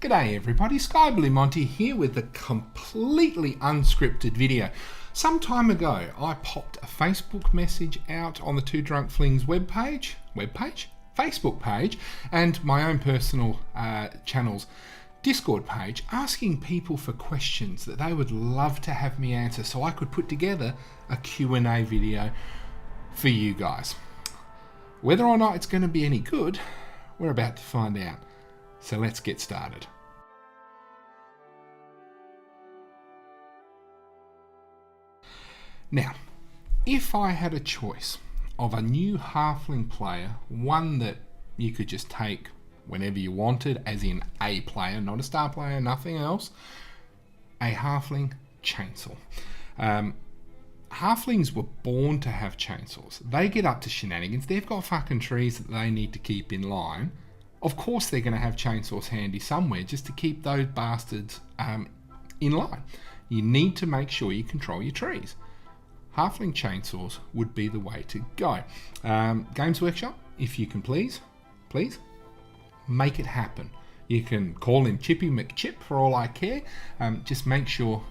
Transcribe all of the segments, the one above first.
G'day everybody, Skyblue Monty here with a completely unscripted video. Some time ago I popped a Facebook message out on the Two Drunk Flings Facebook page, and my own personal channel's Discord page, asking people for questions that they would love to have me answer so I could put together a Q&A video for you guys. Whether or not it's going to be any good, we're about to find out. So let's get started. Now, if I had a choice of a new Halfling player, one that you could just take whenever you wanted, as in a player, not a star player, nothing else, a Halfling chainsaw. Halflings were born to have chainsaws. They get up to shenanigans. They've got fucking trees that they need to keep in line. Of course they're going to have chainsaws handy somewhere just to keep those bastards in line. You need to make sure you control your trees. Halfling chainsaws would be the way to go. Games Workshop, if you can please make it happen. You can call him Chippy McChip for all I care. Just make sure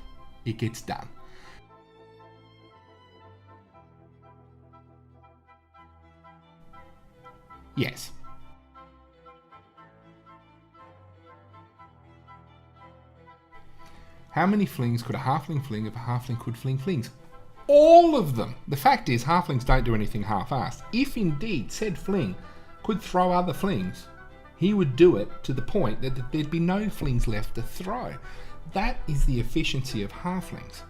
it gets done. Yes. How many flings could a halfling fling if a halfling could fling flings? All of them! The fact is, halflings don't do anything half-assed. If indeed said fling could throw other flings, he would do it to the point that there'd be no flings left to throw. That is the efficiency of halflings.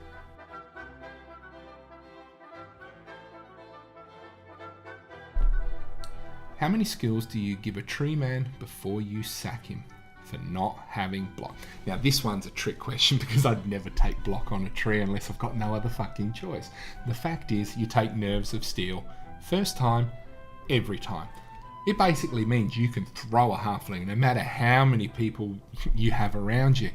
How many skills do you give a tree man before you sack him for not having block? Now this one's a trick question because I'd never take block on a tree unless I've got no other fucking choice. The fact is, you take nerves of steel first time, every time. It basically means you can throw a halfling no matter how many people you have around you.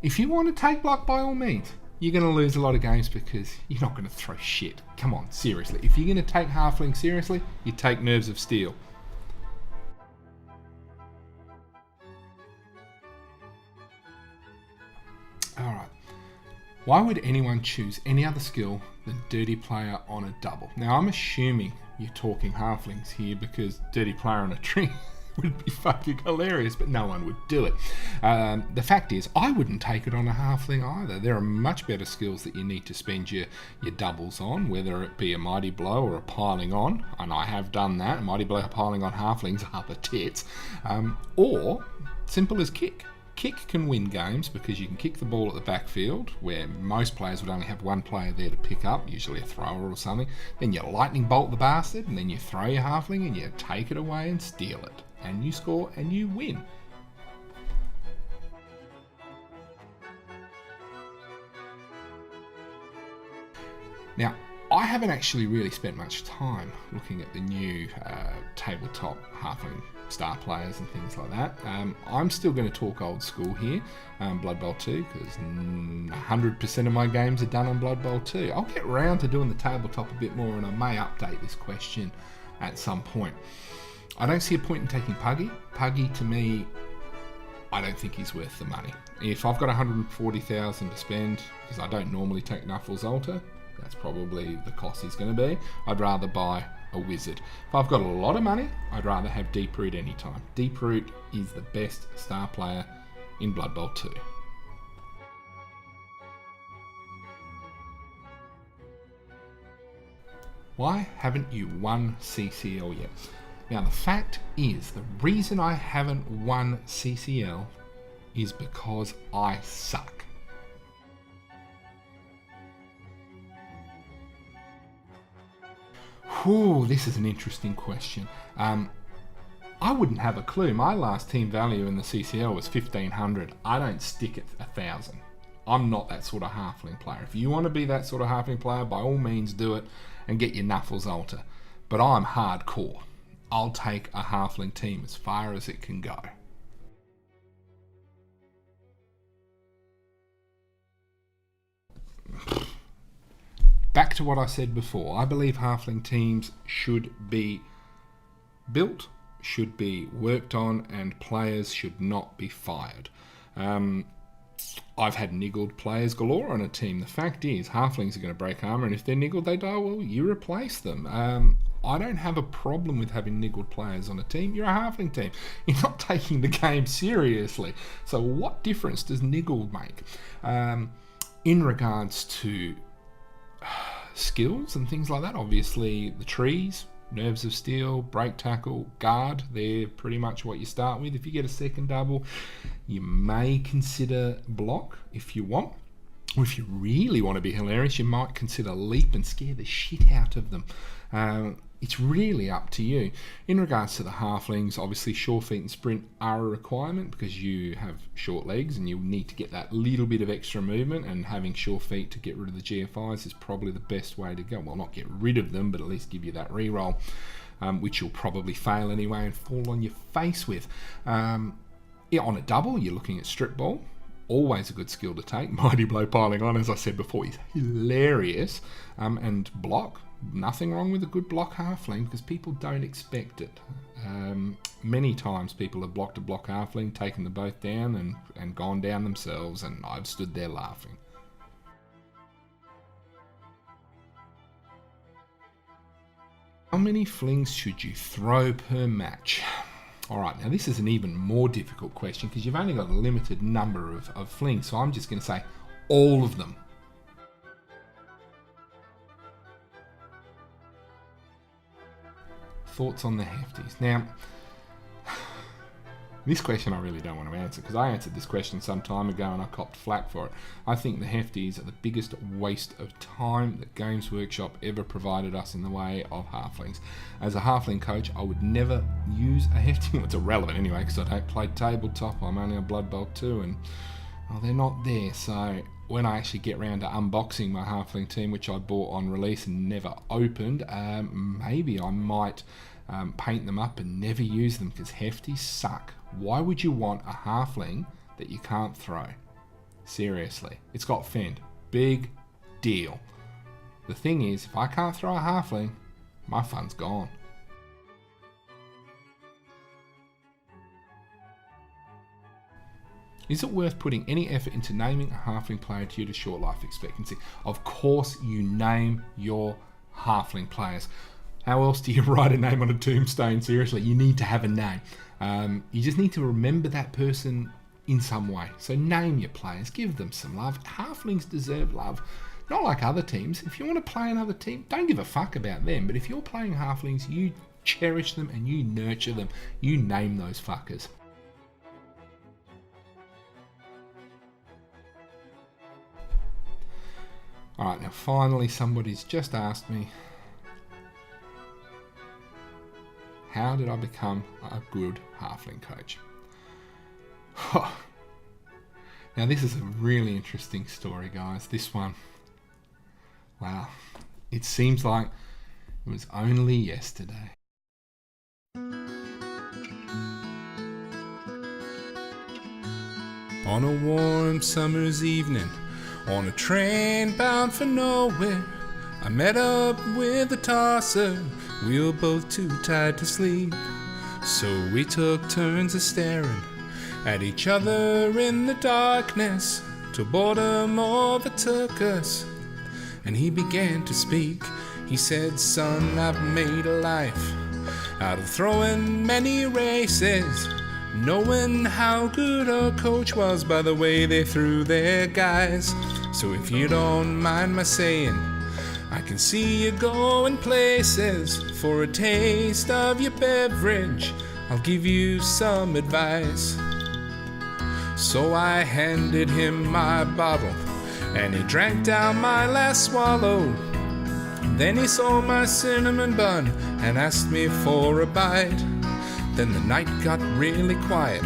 If you want to take block, by all means, you're going to lose a lot of games because you're not going to throw shit. Come on, seriously. If you're going to take halfling seriously, you take nerves of steel. Alright, why would anyone choose any other skill than Dirty Player on a double? Now I'm assuming you're talking halflings here because Dirty Player on a tree would be fucking hilarious, but no one would do it. The fact is, I wouldn't take it on a halfling either. There are much better skills that you need to spend your doubles on, whether it be a Mighty Blow or a Piling On, and I have done that. A Mighty Blow piling on halflings are the tits. Or simple as kick. Kick can win games because you can kick the ball at the backfield where most players would only have one player there to pick up, usually a thrower or something. Then you lightning bolt the bastard and then you throw your halfling and you take it away and steal it. And you score and you win. Now, I haven't actually really spent much time looking at the new tabletop halfling star players and things like that. I'm still going to talk old school here, Blood Bowl 2, because 100% of my games are done on Blood Bowl 2. I'll get round to doing the tabletop a bit more and I may update this question at some point. I don't see a point in taking Puggy. Puggy, to me, I don't think he's worth the money. If I've got 140,000 to spend, because I don't normally take Nuffle's Altar, that's probably the cost he's going to be, I'd rather buy a wizard. If I've got a lot of money, I'd rather have Deeproot anytime. Deeproot is the best star player in Blood Bowl 2. Why haven't you won CCL yet? Now the fact is, the reason I haven't won CCL is because I suck. Whew, this is an interesting question. I wouldn't have a clue. My last team value in the CCL was 1,500. I don't stick at 1,000. I'm not that sort of halfling player. If you want to be that sort of halfling player, by all means do it and get your Nuffle's Altar. But I'm hardcore. I'll take a halfling team as far as it can go. Back to what I said before, I believe halfling teams should be built, should be worked on and players should not be fired. I've had niggled players galore on a team. The fact is, halflings are going to break armor, and if they're niggled, they die. Well, you replace them. I don't have a problem with having niggled players on a team. You're a halfling team. You're not taking the game seriously. So what difference does niggled make? In regards to skills and things like that, obviously the trees, nerves of steel, break tackle, guard, they're pretty much what you start with. If you get a second double, you may consider block if you want. Or if you really want to be hilarious, you might consider leap and scare the shit out of them. It's really up to you. In regards to the halflings, obviously sure feet and sprint are a requirement because you have short legs and you need to get that little bit of extra movement, and having sure feet to get rid of the GFIs is probably the best way to go. Well, not get rid of them, but at least give you that reroll, which you'll probably fail anyway and fall on your face with. On a double, you're looking at strip ball. Always a good skill to take. Mighty blow piling on, as I said before, is hilarious. And block. Nothing wrong with a good block halfling because people don't expect it. Many times people have blocked a block halfling, taken them both down and gone down themselves, and I've stood there laughing. How many flings should you throw per match? Alright, now this is an even more difficult question because you've only got a limited number of flings, so I'm just going to say all of them. Thoughts on the hefties? Now, this question I really don't want to answer because I answered this question some time ago and I copped flack for it. I think the hefties are the biggest waste of time that Games Workshop ever provided us in the way of halflings. As a halfling coach, I would never use a hefty. Well, it's irrelevant anyway because I don't play tabletop. I'm only on Blood Bowl 2 and they're not there. So when I actually get around to unboxing my halfling team, which I bought on release and never opened, maybe I might paint them up and never use them because hefties suck. Why would you want a halfling that you can't throw? Seriously, it's got fend. Big deal. The thing is, if I can't throw a halfling, my fun's gone. Is it worth putting any effort into naming a halfling player due to short life expectancy? Of course you name your halfling players. How else do you write a name on a tombstone? Seriously, you need to have a name. You just need to remember that person in some way. So name your players, give them some love. Halflings deserve love. Not like other teams. If you want to play another team, don't give a fuck about them. But if you're playing halflings, you cherish them and you nurture them. You name those fuckers. Alright, now finally somebody's just asked me, how did I become a good halfling coach? Now this is a really interesting story, guys. This one, wow, it seems like it was only yesterday. On a warm summer's evening, on a train bound for nowhere, I met up with a tosser. We were both too tired to sleep, so we took turns of staring at each other in the darkness till boredom overtook us. And he began to speak. He said, "Son, I've made a life out of throwing many races, knowing how good a coach was by the way they threw their guys. So if you don't mind my saying, I can see you going places. For a taste of your beverage, I'll give you some advice." So I handed him my bottle, and he drank down my last swallow. Then he saw my cinnamon bun and asked me for a bite. Then the night got really quiet,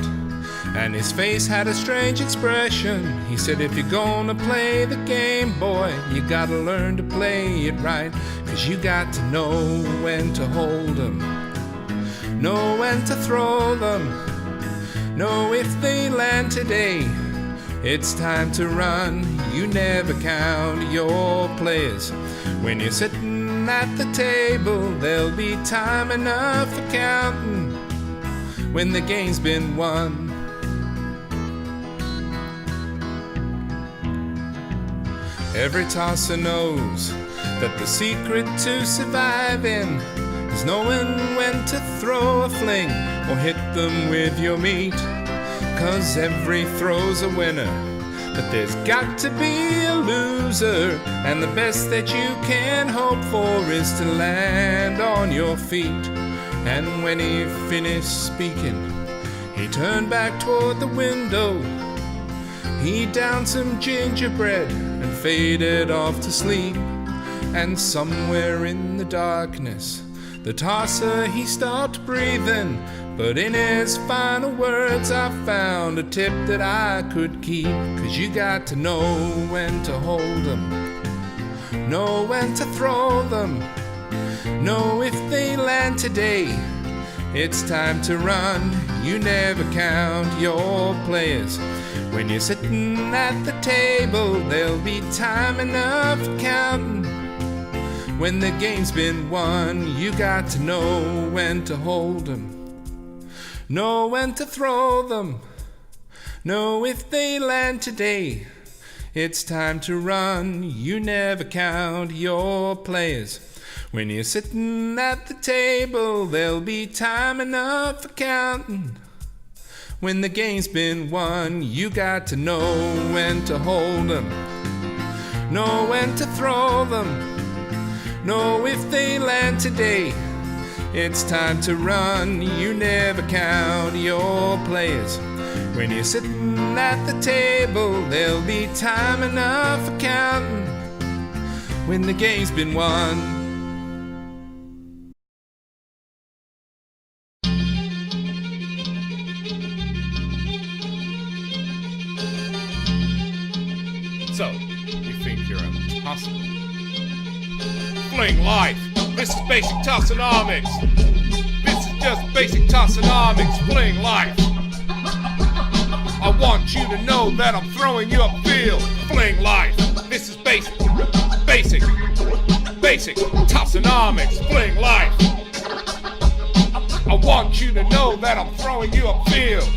and his face had a strange expression. He said, "If you're gonna play the game, boy, you gotta learn to play it right. 'Cause you got to know when to hold them, know when to throw them, know if they land today, it's time to run. You never count your players. When you're sitting at the table, there'll be time enough for counting. when the game's been won. Every tosser knows that the secret to surviving is knowing when to throw a fling or hit them with your meat. 'Cause every throw's a winner, but there's got to be a loser, and the best that you can hope for is to land on your feet. And when he finished speaking, he turned back toward the window. He downed some gingerbread and faded off to sleep. And somewhere in the darkness, the tosser, he stopped breathing. But in his final words, I found a tip that I could keep. 'Cause you got to know when to hold them, know when to throw them, know if they land today, it's time to run. You never count your players. When you're sitting at the table, there'll be time enough counting. When the game's been won, you got to know when to hold them, know when to throw them, know if they land today, it's time to run. You never count your players. When you're sitting at the table, there'll be time enough for counting. When the game's been won, you got to know when to hold them, know when to throw them, know if they land today, it's time to run. You never count your players. When you're sitting at the table, there'll be time enough for counting. When the game's been won. So, you think you're a tosser? Fling life! This is basic tossonomics! This is just basic tossonomics! Fling life! I want you to know that I'm throwing you upfield! Fling life! This is basic tossonomics! Fling life! I want you to know that I'm throwing you upfield!